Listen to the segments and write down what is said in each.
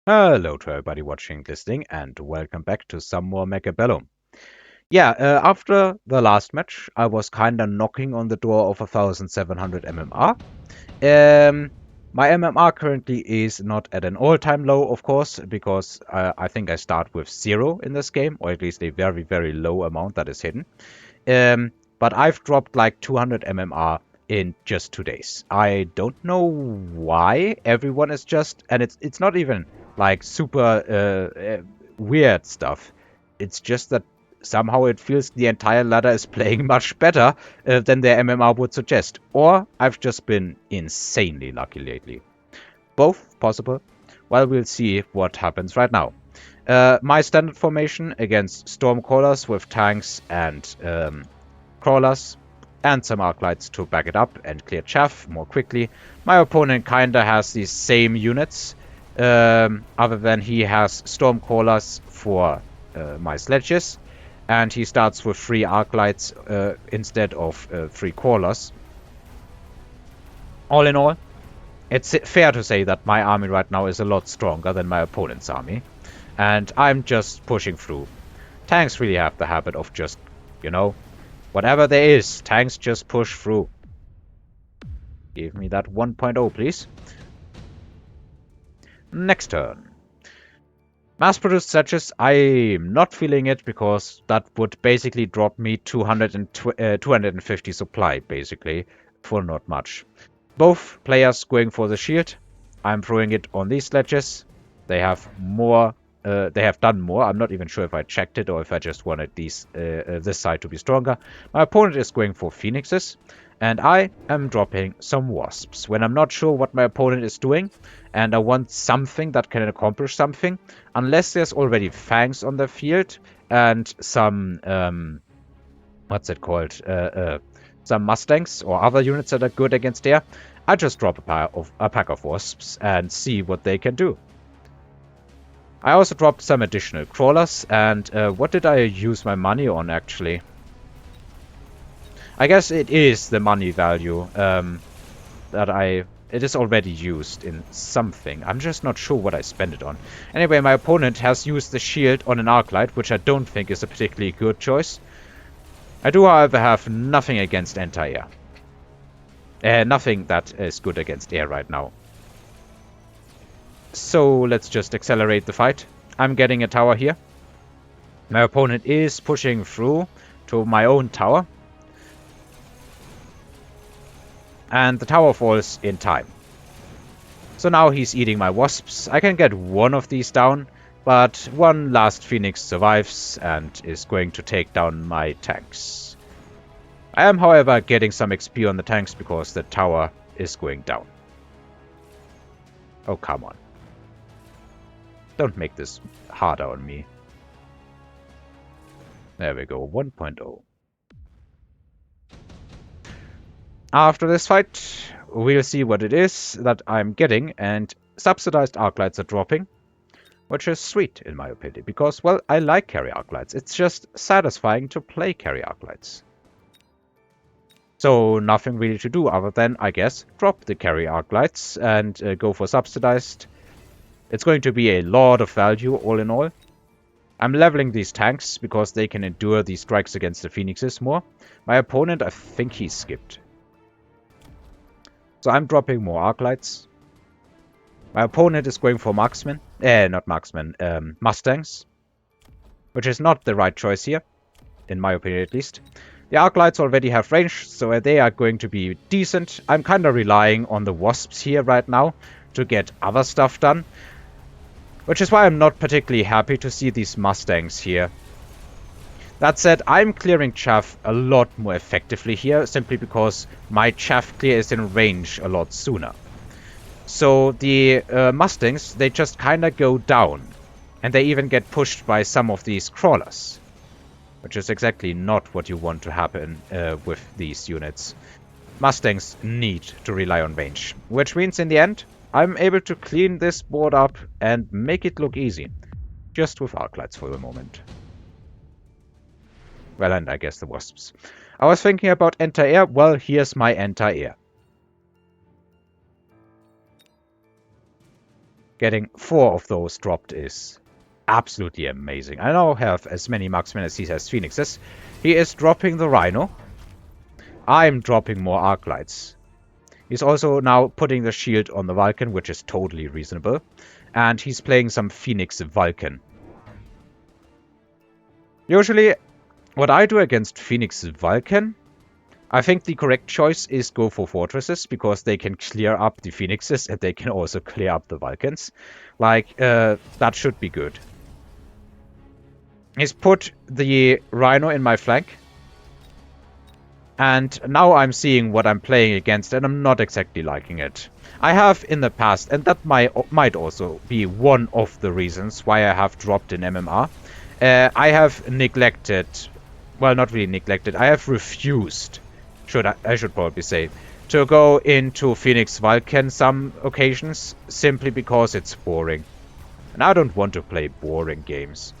Hello to everybody watching, listening, and welcome back to some more Mechabellum. After the last match, I was kinda knocking on the door of 1700 MMR. My MMR currently is not at an all-time low, of course, because I think I start with 0 in this game, or at least a very, very low amount that is hidden. But I've dropped like 200 MMR in just 2 days. I don't know why everyone is just, and it's not even like super weird stuff. It's just that somehow it feels the entire ladder is playing much better than their MMR would suggest. Or I've just been insanely lucky lately. Both possible. Well, we'll see what happens right now. My standard formation against Stormcrawlers with tanks and crawlers and some arclights to back it up and clear chaff more quickly. My opponent kinda has these same units, other than he has Stormcrawlers for my sledges, and he starts with 3 arclights instead of 3 crawlers. All in all, it's fair to say that my army right now is a lot stronger than my opponent's army, and I'm just pushing through. Tanks really have the habit of just, whatever there is, tanks just push through. Give me that 1.0, please. Next turn. Mass-produced sledges, I'm not feeling it because that would basically drop me 250 supply, basically, for not much. Both players going for the shield. I'm throwing it on these sledges. They have more. They have done more. I'm not even sure if I checked it or if I just wanted this side to be stronger. My opponent is going for phoenixes, and I am dropping some wasps. When I'm not sure what my opponent is doing, and I want something that can accomplish something, unless there's already fangs on the field and some what's it called? Some mustangs or other units that are good against air, I just drop a pack of wasps and see what they can do. I also dropped some additional crawlers, and what did I use my money on, actually? I guess it is the money value it is already used in something. I'm just not sure what I spent it on. Anyway, my opponent has used the shield on an arclight, which I don't think is a particularly good choice. I do, however, have nothing against anti-air. Nothing that is good against air right now. So let's just accelerate the fight. I'm getting a tower here. My opponent is pushing through to my own tower. And the tower falls in time. So now he's eating my wasps. I can get one of these down, but one last phoenix survives and is going to take down my tanks. I am, however, getting some XP on the tanks because the tower is going down. Oh, come on. Don't make this harder on me. There we go, 1.0. After this fight, we'll see what it is that I'm getting, and subsidized arclights are dropping, which is sweet in my opinion, because, well, I like carry arclights. It's just satisfying to play carry arclights. So nothing really to do other than, I guess, drop the carry arclights and go for subsidized. It's going to be a lot of value all in all. I'm leveling these tanks because they can endure these strikes against the phoenixes more. My opponent, I think he skipped. So I'm dropping more arclights. My opponent is going for marksmen. Not marksmen, mustangs. Which is not the right choice here, in my opinion at least. The arclights already have range, so they are going to be decent. I'm kind of relying on the wasps here right now to get other stuff done. Which is why I'm not particularly happy to see these mustangs here. That said, I'm clearing chaff a lot more effectively here, simply because my chaff clear is in range a lot sooner. So the mustangs, they just kinda go down. And they even get pushed by some of these crawlers. Which is exactly not what you want to happen with these units. Mustangs need to rely on range. Which means in the end, I'm able to clean this board up and make it look easy. Just with arclights for the moment. Well, and I guess the wasps. I was thinking about anti-air. Well, here's my anti-air. Getting 4 of those dropped is absolutely amazing. I now have as many marksmen as he has phoenixes. He is dropping the Rhino. I'm dropping more arc lights. He's also now putting the shield on the Vulcan, which is totally reasonable. And he's playing some Phoenix Vulcan. Usually, what I do against Phoenix Vulcan, I think the correct choice is go for Fortresses, because they can clear up the Phoenixes and they can also clear up the Vulcans. Like, that should be good. He's put the Rhino in my flank. And now I'm seeing what I'm playing against, and I'm not exactly liking it. I have in the past, and that might also be one of the reasons why I have dropped in MMR. I have neglected, well, not really neglected, I have refused, I should probably say, to go into Phoenix Vulcan some occasions, simply because it's boring. And I don't want to play boring games.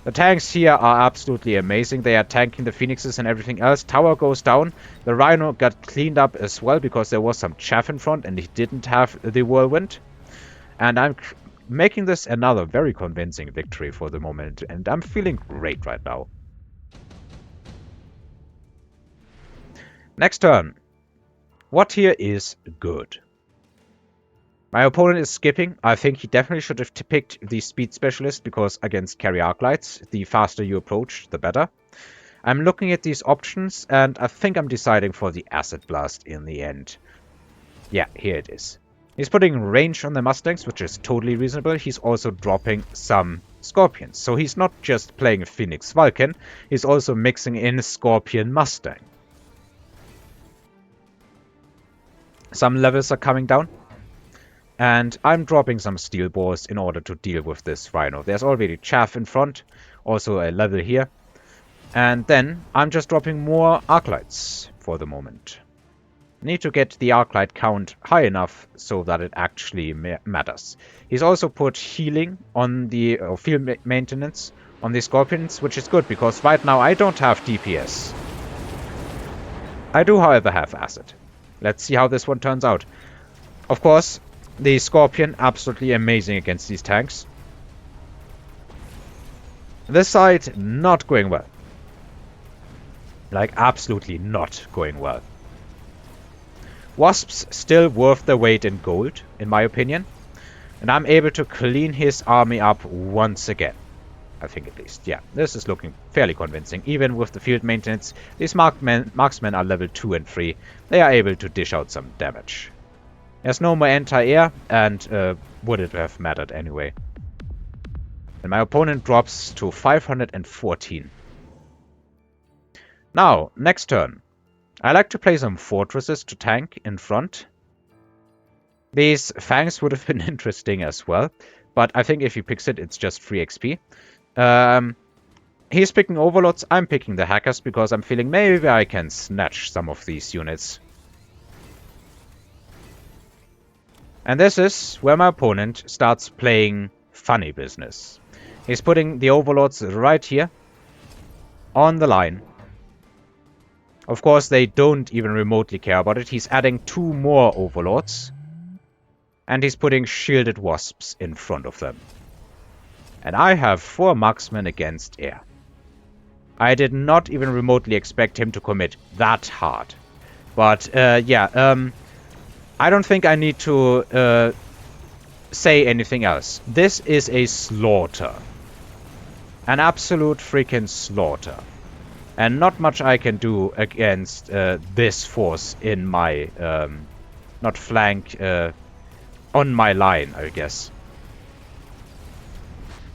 The tanks here are absolutely amazing. They are tanking the Phoenixes and everything else. Tower goes down. The Rhino got cleaned up as well because there was some chaff in front and he didn't have the whirlwind. And I'm making this another very convincing victory for the moment. And I'm feeling great right now. Next turn. What here is good? My opponent is skipping. I think he definitely should have picked the speed specialist, because against carry arc lights, the faster you approach, the better. I'm looking at these options, and I think I'm deciding for the acid blast in the end. Yeah, here it is. He's putting range on the Mustangs, which is totally reasonable. He's also dropping some Scorpions. So he's not just playing a Phoenix Vulcan, he's also mixing in Scorpion Mustang. Some levels are coming down. And I'm dropping some steel bores in order to deal with this Rhino. There's already chaff in front, also a level here. And then I'm just dropping more arc lights for the moment. Need to get the arc light count high enough so that it actually matters. He's also put healing on the field maintenance on the Scorpions, which is good because right now I don't have DPS. I do, however, have acid. Let's see how this one turns out. Of course, the Scorpion, absolutely amazing against these tanks. This side, not going well. Like, absolutely not going well. Wasps still worth their weight in gold, in my opinion. And I'm able to clean his army up once again. I think at least. Yeah, this is looking fairly convincing. Even with the field maintenance, these marksmen are level 2 and 3. They are able to dish out some damage. There's no more anti-air, and would it have mattered anyway? And my opponent drops to 514. Now, next turn. I like to play some fortresses to tank in front. These fangs would have been interesting as well, but I think if he picks it, it's just free XP. He's picking overlords, I'm picking the hackers, because I'm feeling maybe I can snatch some of these units. And this is where my opponent starts playing funny business. He's putting the overlords right here on the line. Of course, they don't even remotely care about it. He's adding 2 more overlords. And he's putting shielded wasps in front of them. And I have 4 marksmen against air. I did not even remotely expect him to commit that hard. But, yeah, I don't think I need to say anything else. This is a slaughter. An absolute freaking slaughter. And not much I can do against this force in my, not flank, on my line, I guess.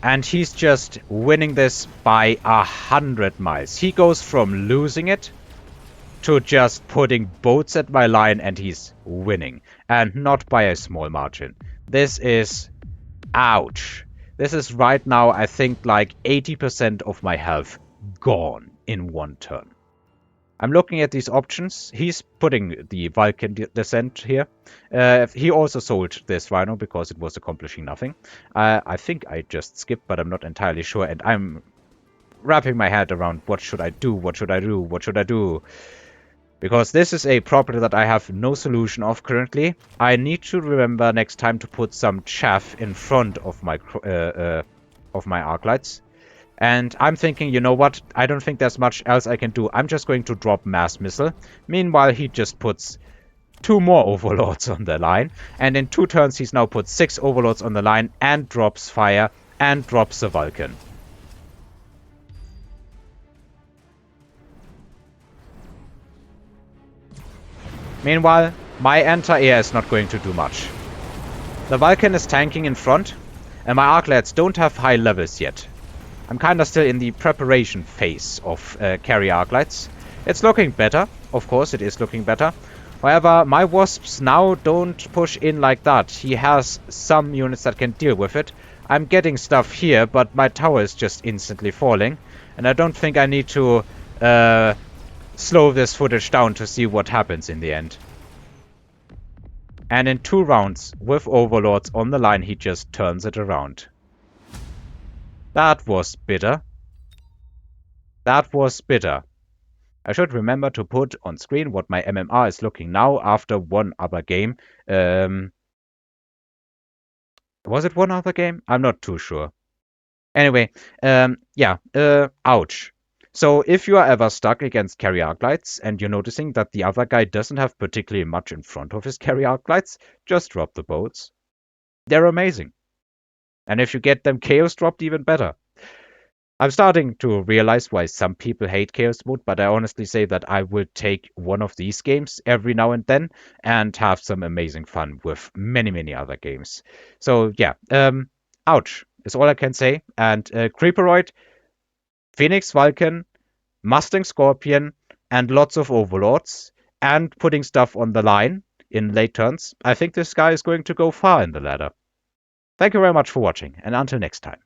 And he's just winning this by 100 miles. He goes from losing it to just putting boats at my line, and he's winning. And not by a small margin. This is... ouch. This is right now, I think, like 80% of my health gone in one turn. I'm looking at these options. He's putting the Vulcan descent here. He also sold this Rhino because it was accomplishing nothing. I think I just skipped, but I'm not entirely sure. And I'm wrapping my head around what should I do, what should I do, what should I do. Because this is a property that I have no solution of currently. I need to remember next time to put some chaff in front of my arc lights. And I'm thinking, you know what? I don't think there's much else I can do. I'm just going to drop mass missile. Meanwhile, he just puts 2 more overlords on the line. And in 2 turns, he's now put 6 overlords on the line and drops fire and drops the Vulcan. Meanwhile, my anti-air is not going to do much. The Vulcan is tanking in front, and my arclets don't have high levels yet. I'm kinda still in the preparation phase of carry arclights. It's looking better, of course it is looking better. However, my wasps now don't push in like that. He has some units that can deal with it. I'm getting stuff here, but my tower is just instantly falling. And I don't think I need to slow this footage down to see what happens in the end. And in 2 rounds, with overlords on the line, he just turns it around. That was bitter. That was bitter. I should remember to put on screen what my MMR is looking now after one other game. Was it one other game? I'm not too sure. Anyway, ouch. So if you are ever stuck against carry arclights and you're noticing that the other guy doesn't have particularly much in front of his carry arclights, just drop the boats. They're amazing. And if you get them chaos dropped, even better. I'm starting to realize why some people hate Chaos Mode, but I honestly say that I will take one of these games every now and then and have some amazing fun with many, many other games. So yeah, ouch is all I can say. And Creeperoid, Phoenix Vulcan, Mustang Scorpion, and lots of Overlords, and putting stuff on the line in late turns. I think this guy is going to go far in the ladder. Thank you very much for watching, and until next time.